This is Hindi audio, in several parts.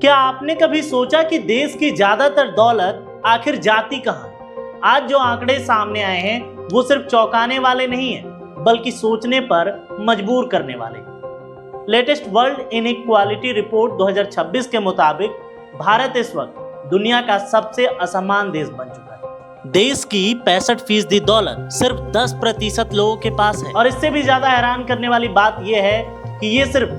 क्या आपने कभी सोचा कि देश की ज्यादातर दौलत आखिर जाती कहां है? आज जो आंकड़े सामने आए हैं वो सिर्फ चौंकाने वाले नहीं हैं, बल्कि सोचने पर मजबूर करने वाले। लेटेस्ट वर्ल्ड इनइक्वालिटी रिपोर्ट 2026 के मुताबिक भारत इस वक्त दुनिया का सबसे असमान देश बन चुका है। देश की 65% दौलत सिर्फ 10% लोगों के पास है। और इससे भी ज्यादा हैरान करने वाली बात यह है कि ये सिर्फ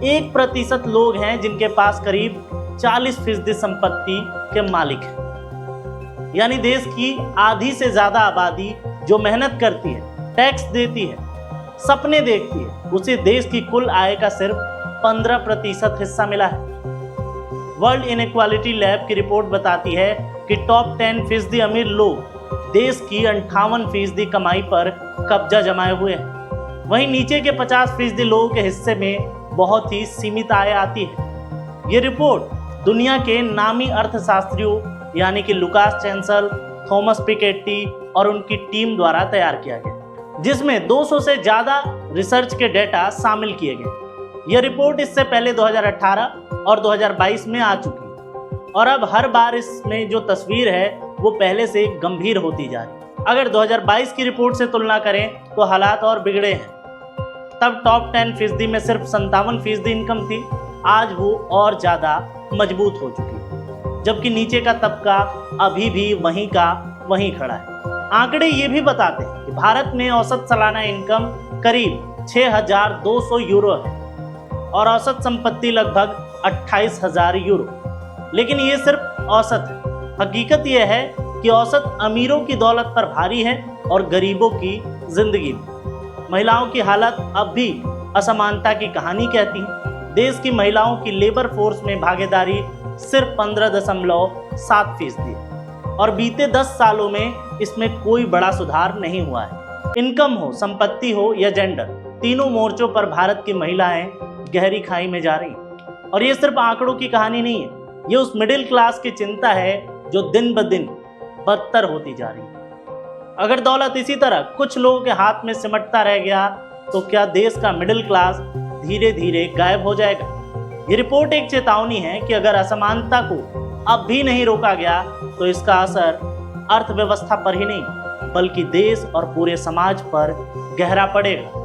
1% लोग हैं जिनके पास करीब 40% संपत्ति के मालिक हैं। यानी देश की आधी से ज्यादा आबादी जो मेहनत करती है, टैक्स देती है, सपने देखती है, उसे देश की कुल आय का सिर्फ 15% हिस्सा मिला है। वर्ल्ड इनइक्वालिटी लैब की रिपोर्ट बताती है कि टॉप 10% अमीर लोग देश की 58% कमाई पर कब्जा जमाए हुए हैं। वहीं नीचे के 50% लोगों के हिस्से में बहुत ही सीमित आय आती है। ये रिपोर्ट दुनिया के नामी अर्थशास्त्रियों यानी कि लुकास चैंसल, थॉमस पिकेटी और उनकी टीम द्वारा तैयार किया गया, जिसमें 200 से ज़्यादा रिसर्च के डेटा शामिल किए गए। यह रिपोर्ट इससे पहले 2018 और 2022 में आ चुकी है और अब हर बार इसमें जो तस्वीर है वो पहले से गंभीर होती जा रही है। अगर 2022 की रिपोर्ट से तुलना करें तो हालात और बिगड़े हैं। तब टॉप 10% में सिर्फ 57% इनकम थी, आज वो और ज़्यादा मजबूत हो चुकी है, जबकि नीचे का तबका अभी भी वहीं का वहीं खड़ा है। आंकड़े ये भी बताते हैं कि भारत में औसत सालाना इनकम करीब 6,200 यूरो है और औसत संपत्ति लगभग 28,000 यूरो। लेकिन ये सिर्फ औसत है। हकीकत यह है कि औसत अमीरों की दौलत पर भारी है और गरीबों की जिंदगी में। महिलाओं की हालत अब भी असमानता की कहानी कहती है। देश की महिलाओं की लेबर फोर्स में भागीदारी सिर्फ 15.7% है और बीते 10 सालों में इसमें कोई बड़ा सुधार नहीं हुआ है। इनकम हो, संपत्ति हो या जेंडर, तीनों मोर्चों पर भारत की महिलाएं गहरी खाई में जा रही हैं। और ये सिर्फ आंकड़ों की कहानी नहीं है, ये उस मिडिल क्लास की चिंता है जो दिन ब दिन बदतर होती जा रही है। अगर दौलत इसी तरह कुछ लोगों के हाथ में सिमटता रह गया तो क्या देश का मिडिल क्लास धीरे धीरे गायब हो जाएगा? ये रिपोर्ट एक चेतावनी है कि अगर असमानता को अब भी नहीं रोका गया तो इसका असर अर्थव्यवस्था पर ही नहीं बल्कि देश और पूरे समाज पर गहरा पड़ेगा।